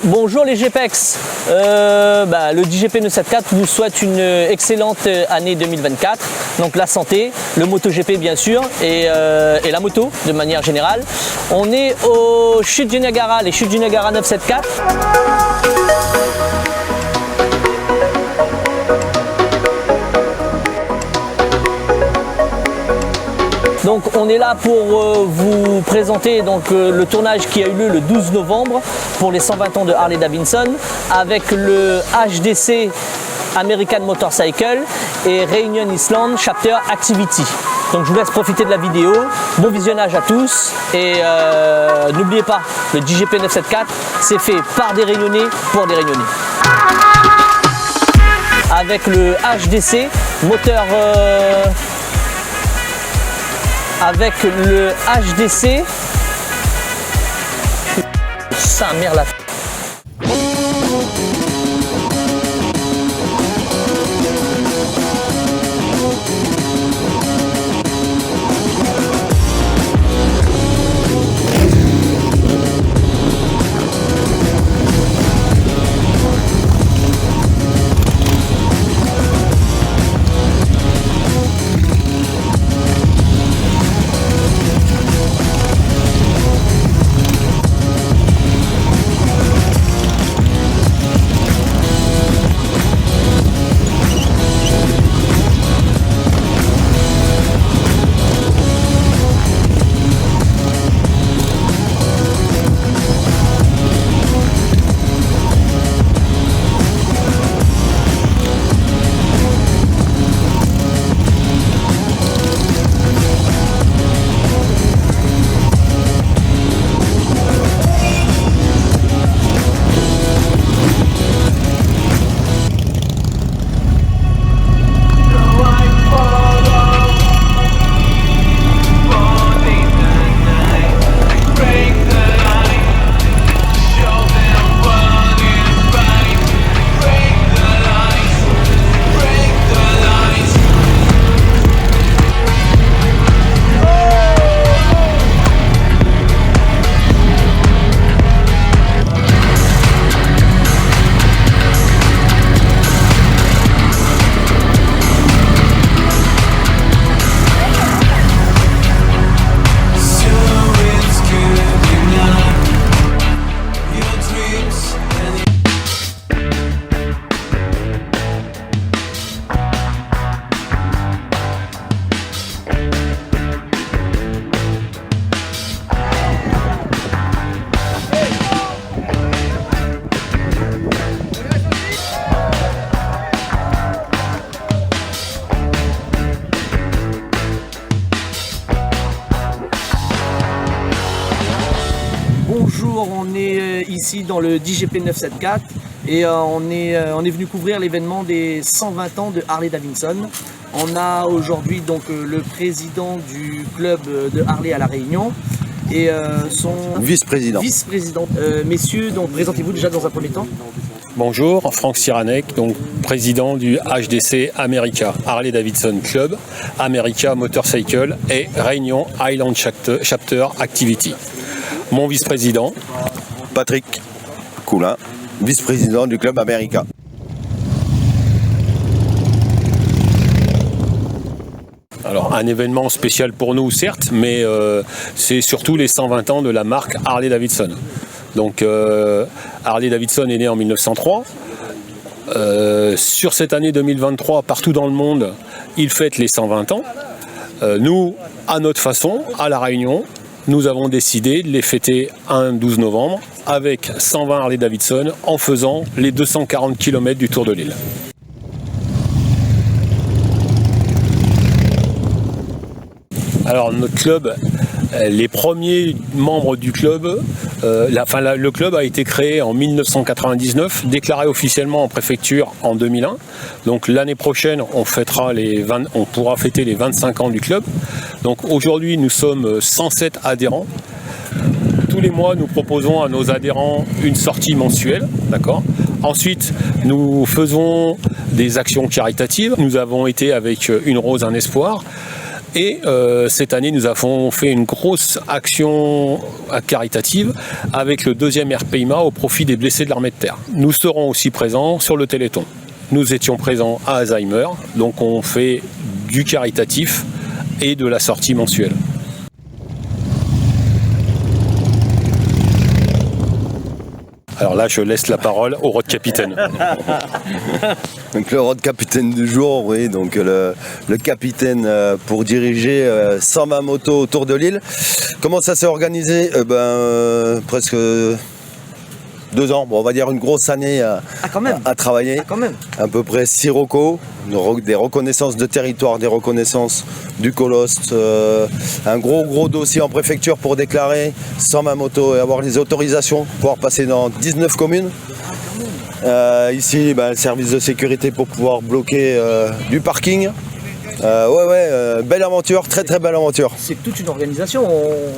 Bonjour les GPEX, le DJP 974 vous souhaite une excellente année 2024. Donc la santé, le MotoGP bien sûr et la moto de manière générale. On est aux Chutes du Niagara, les Chutes du Niagara 974. Donc on est là pour vous présenter le tournage qui a eu lieu le 12 novembre pour les 120 ans de Harley Davidson avec le HDC American Motorcycle et Réunion Island Chapter Activity. Donc je vous laisse profiter de la vidéo, bon visionnage à tous et n'oubliez pas, le DJP 974 c'est fait par des Réunionnais pour des Réunionnais. Avec le HDC, moteur... avec le HDC, sa mère la... Bonjour, on est ici dans le DJP 974 et on est venu couvrir l'événement des 120 ans de Harley Davidson. On a aujourd'hui donc le président du club de Harley à La Réunion et son vice-président. Messieurs, donc présentez-vous déjà dans un premier temps. Bonjour, Franck Cyranec, donc président du HDC America, Harley Davidson Club, America Motorcycle et Réunion Island Chapter Activity. Mon vice-président, Patrick Coulin, vice-président du club America. Alors un événement spécial pour nous certes, mais c'est surtout les 120 ans de la marque Harley Davidson. Donc Harley Davidson est né en 1903. Sur cette année 2023, partout dans le monde, il fête les 120 ans. Nous, à notre façon, à La Réunion, nous avons décidé de les fêter un 12 novembre avec 120 Harley Davidson en faisant les 240 km du Tour de l'Île. Alors notre club, les premiers membres du club, le club a été créé en 1999, déclaré officiellement en préfecture en 2001. Donc l'année prochaine, on pourra fêter les 25 ans du club. Donc aujourd'hui, nous sommes 107 adhérents. Tous les mois, nous proposons à nos adhérents une sortie mensuelle, d'accord ? Ensuite, nous faisons des actions caritatives. Nous avons été avec Une Rose, un Espoir. Et cette année, nous avons fait une grosse action caritative avec le 2e RPIMA au profit des blessés de l'armée de terre. Nous serons aussi présents sur le Téléthon. Nous étions présents à Alzheimer, donc on fait du caritatif et de la sortie mensuelle. Alors là, je laisse la parole au road capitaine. Donc le road capitaine du jour, oui, donc le capitaine pour diriger 120 motos autour de l'île. Comment ça s'est organisé? Presque 2 ans, bon, on va dire une grosse année à travailler. Quand même. À peu près 6 recos, des reconnaissances de territoire, des reconnaissances du Coloste, un gros dossier en préfecture pour déclarer 120 motos et avoir les autorisations pour pouvoir passer dans 19 communes. Ici, le service de sécurité pour pouvoir bloquer du parking. Belle aventure, très belle aventure. C'est toute une organisation,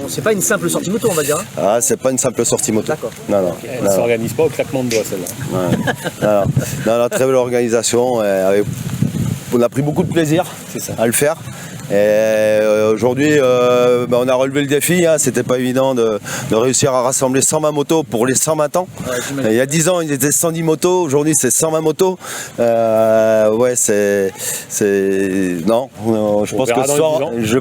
c'est pas une simple sortie moto, on va dire. Hein. Ah, c'est pas une simple sortie moto. D'accord. Non. Okay. Elle ne s'organise pas au claquement de doigts, celle-là. Non, très belle organisation. On a pris beaucoup de plaisir à le faire. Et aujourd'hui, on a relevé le défi. C'était pas évident de réussir à rassembler 120 motos pour les 120 ans. Il y a 10 ans, il était 110 motos. Aujourd'hui, c'est 120 motos. Je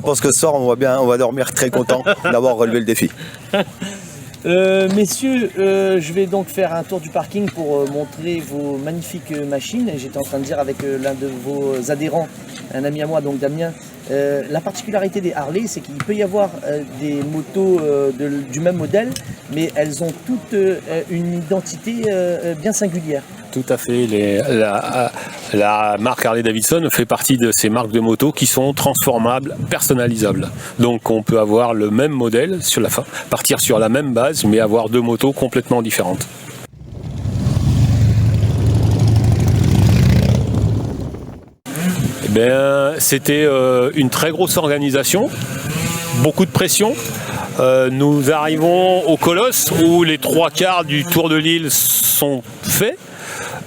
pense que ce soir, on va dormir très content d'avoir relevé le défi. Messieurs, je vais donc faire un tour du parking pour montrer vos magnifiques machines. J'étais en train de dire avec l'un de vos adhérents, un ami à moi, donc Damien, la particularité des Harley, c'est qu'il peut y avoir des motos du même modèle, mais elles ont toutes une identité bien singulière. Tout à fait. La marque Harley-Davidson fait partie de ces marques de motos qui sont transformables, personnalisables. Donc on peut avoir le même modèle, partir sur la même base, mais avoir 2 motos complètement différentes. C'était une très grosse organisation, beaucoup de pression. Nous arrivons au Colosse où les 3/4 du Tour de l'île sont faits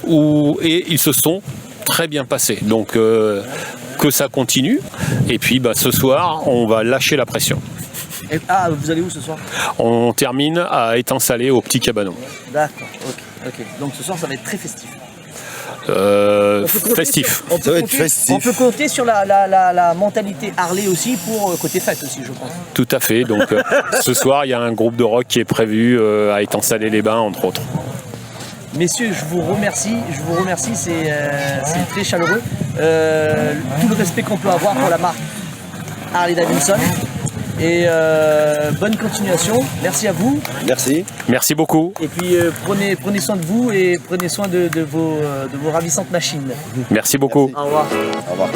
et ils se sont très bien passés. Donc que ça continue. Et puis ce soir, on va lâcher la pression. Vous allez où ce soir? On termine à Étang-Salé au Petit Cabanon. D'accord, ok. Donc ce soir, ça va être très festif. Festif. On peut compter sur la mentalité Harley aussi pour côté fête aussi, je pense. Tout à fait. Donc ce soir, il y a un groupe de rock qui est prévu à Étang-Salé-les-Bains, entre autres. Messieurs, je vous remercie, c'est très chaleureux. Tout le respect qu'on peut avoir pour la marque Harley-Davidson. Et bonne continuation, merci à vous. Merci beaucoup. Et puis prenez soin de vous et prenez soin de vos ravissantes machines. Merci beaucoup. Au revoir. Au revoir.